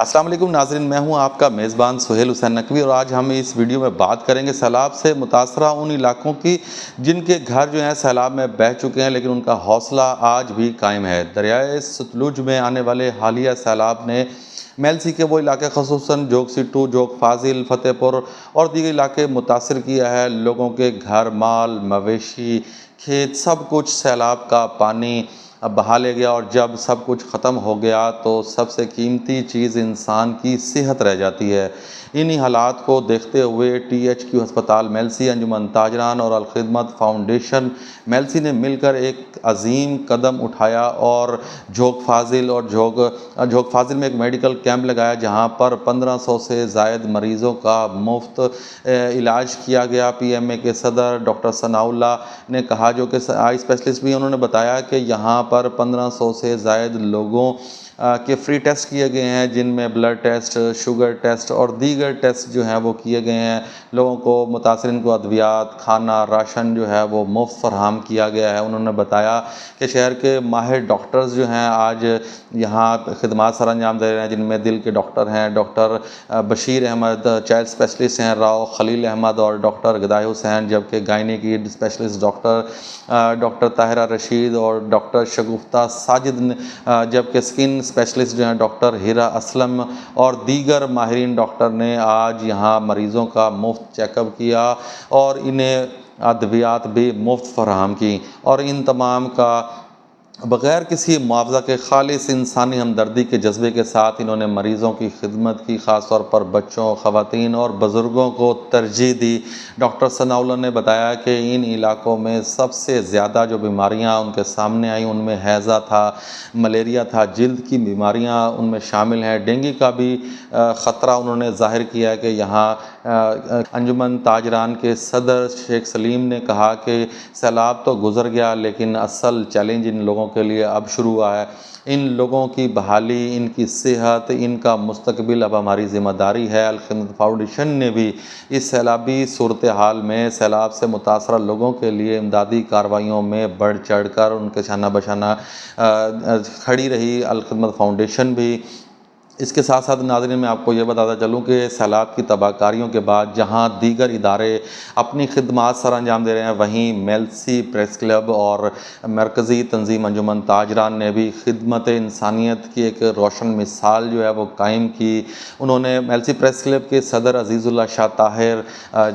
السلام علیکم ناظرین، میں ہوں آپ کا میزبان سہیل حسین نقوی، اور آج ہم اس ویڈیو میں بات کریں گے سیلاب سے متاثرہ ان علاقوں کی جن کے گھر جو ہیں سیلاب میں بہہ چکے ہیں، لیکن ان کا حوصلہ آج بھی قائم ہے۔ دریائے ستلج میں آنے والے حالیہ سیلاب نے میلسی کے وہ علاقے خصوصاً جوگ سٹو، جوگ فاضل، فتح پور اور دیگر علاقے متاثر کیا ہے۔ لوگوں کے گھر، مال، مویشی، کھیت، سب کچھ سیلاب کا پانی بہا لے گیا، اور جب سب کچھ ختم ہو گیا تو سب سے قیمتی چیز انسان کی صحت رہ جاتی ہے۔ انہی حالات کو دیکھتے ہوئے ٹی ایچ کیو ہسپتال میلسی، انجمن تاجران اور الخدمت فاؤنڈیشن میلسی نے مل کر ایک عظیم قدم اٹھایا اور جوگ فاضل میں ایک میڈیکل کیمپ لگایا، جہاں پر 1500 سے زائد مریضوں کا مفت علاج کیا گیا۔ پی ایم اے کے صدر ڈاکٹر ثناء اللہ نے کہا، جو کہ آئی اسپیشلسٹ بھی، انہوں نے بتایا کہ یہاں پر 1500 سے زائد لوگوں کے فری ٹیسٹ کیے گئے ہیں، جن میں بلڈ ٹیسٹ، شوگر ٹیسٹ اور دیگر ٹیسٹ جو ہیں وہ کیے گئے ہیں۔ لوگوں کو، متاثرین کو ادویات، کھانا، راشن جو ہے وہ مفت فراہم کیا گیا ہے۔ انہوں نے بتایا کہ شہر کے ماہر ڈاکٹرز جو ہیں آج یہاں خدمات سر انجام دے رہے ہیں، جن میں دل کے ڈاکٹر ہیں doctor Bashir Ahmed, child specialist ہیں راؤ خلیل احمد اور ڈاکٹر گدائے حسین، جبکہ گائنیکی اسپیشلسٹ ڈاکٹر طاہرہ رشید اور ڈاکٹر شگفتہ ساجد، جبکہ اسکن اسپیشلسٹ جو ہیں ڈاکٹر ہیرا اسلم اور دیگر ماہرین ڈاکٹر نے آج یہاں مریضوں کا مفت چیک اپ کیا اور انہیں ادویات بھی مفت فراہم کی، اور ان تمام کا بغیر کسی معاوضہ کے خالص انسانی ہمدردی کے جذبے کے ساتھ انہوں نے مریضوں کی خدمت کی، خاص طور پر بچوں، خواتین اور بزرگوں کو ترجیح دی۔ ڈاکٹر ثناء اللہ نے بتایا کہ ان علاقوں میں سب سے زیادہ جو بیماریاں ان کے سامنے آئیں، ان میں ہیضہ تھا، ملیریا تھا، جلد کی بیماریاں ان میں شامل ہیں، ڈینگی کا بھی خطرہ انہوں نے ظاہر کیا کہ یہاں انجمن تاجران کے صدر شیخ سلیم نے کہا کہ سیلاب تو گزر گیا، لیکن اصل چیلنج ان لوگوں کے لیے اب شروع ہوا ہے۔ ان لوگوں کی بحالی، ان کی صحت، ان کا مستقبل اب ہماری ذمہ داری ہے۔ الخدمت فاؤنڈیشن نے بھی اس سیلابی صورتحال میں سیلاب سے متاثرہ لوگوں کے لیے امدادی کارروائیوں میں بڑھ چڑھ کر ان کے شانہ بشانہ کھڑی رہی۔ الخدمت فاؤنڈیشن بھی اس کے ساتھ ساتھ ناظرین میں آپ کو یہ بتاتا چلوں کہ سیلاب کی تباہ کاریوں کے بعد جہاں دیگر ادارے اپنی خدمات سر انجام دے رہے ہیں، وہیں میلسی پریس کلب اور مرکزی تنظیم انجمن تاجران نے بھی خدمت انسانیت کی ایک روشن مثال جو ہے وہ قائم کی۔ انہوں نے میلسی پریس کلب کے صدر عزیز اللہ شاہ طاہر،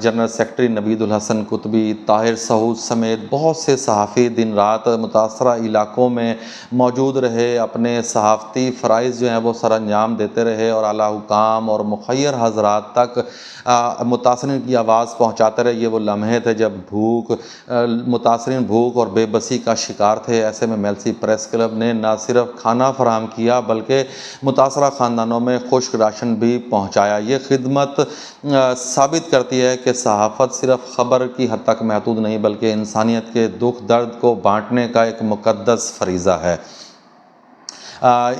جنرل سیکرٹری نوید الحسن قطبی، طاہر سعود سمیت بہت سے صحافی دن رات متاثرہ علاقوں میں موجود رہے، اپنے صحافتی فرائض جو ہیں وہ سر انجام دیتے رہے اور اعلیٰ حکام اور مخیر حضرات تک متاثرین کی آواز پہنچاتے رہے۔ یہ وہ لمحے تھے جب متاثرین بھوک اور بے بسی کا شکار تھے۔ ایسے میں میلسی پریس کلب نے نہ صرف کھانا فراہم کیا بلکہ متاثرہ خاندانوں میں خشک راشن بھی پہنچایا۔ یہ خدمت ثابت کرتی ہے کہ صحافت صرف خبر کی حد تک محدود نہیں، بلکہ انسانیت کے دکھ درد کو بانٹنے کا ایک مقدس فریضہ ہے۔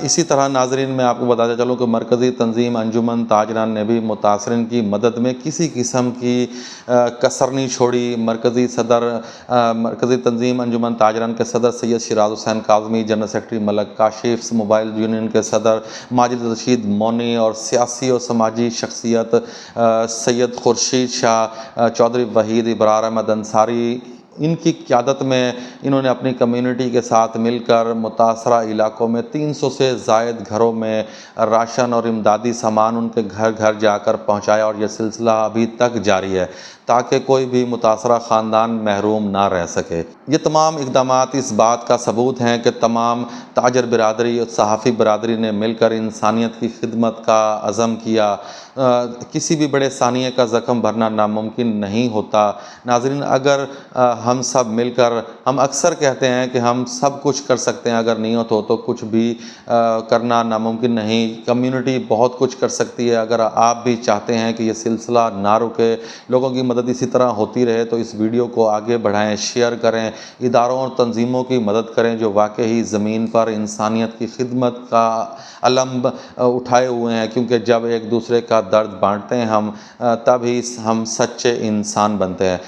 اسی طرح ناظرین میں آپ کو بتاتا چلوں کہ مرکزی تنظیم انجمن تاجران نے بھی متاثرین کی مدد میں کسی قسم کی کسر نہیں چھوڑی۔ مرکزی تنظیم انجمن تاجران کے صدر سید شیراز حسین کاظمی، جنرل سیکرٹری ملک کاشف، موبائل یونین کے صدر ماجد رشید مونی اور سیاسی اور سماجی شخصیت سید خورشید شاہ چودھری، وحید ابرار احمد انصاری، ان کی قیادت میں انہوں نے اپنی کمیونٹی کے ساتھ مل کر متاثرہ علاقوں میں 300 سے زائد گھروں میں راشن اور امدادی سامان ان کے گھر گھر جا کر پہنچایا، اور یہ سلسلہ ابھی تک جاری ہے تاکہ کوئی بھی متاثرہ خاندان محروم نہ رہ سکے۔ یہ تمام اقدامات اس بات کا ثبوت ہیں کہ تمام تاجر برادری اور صحافی برادری نے مل کر انسانیت کی خدمت کا عزم کیا۔ کسی بھی بڑے ثانیے کا زخم بھرنا ناممکن نہیں ہوتا۔ ناظرین، اگر ہم سب مل کر، ہم اکثر کہتے ہیں کہ ہم سب کچھ کر سکتے ہیں، اگر نیت ہو تو کچھ بھی کرنا ناممکن نہیں۔ کمیونٹی بہت کچھ کر سکتی ہے۔ اگر آپ بھی چاہتے ہیں کہ یہ سلسلہ نہ رکے، لوگوں کی مدد اسی طرح ہوتی رہے، تو اس ویڈیو کو آگے بڑھائیں، شیئر کریں، اداروں اور تنظیموں کی مدد کریں جو واقعی زمین پر انسانیت کی خدمت کا علم اٹھائے ہوئے ہیں، کیونکہ جب ایک دوسرے کا درد بانٹتے ہیں ہم، تب ہی ہم سچے انسان بنتے ہیں۔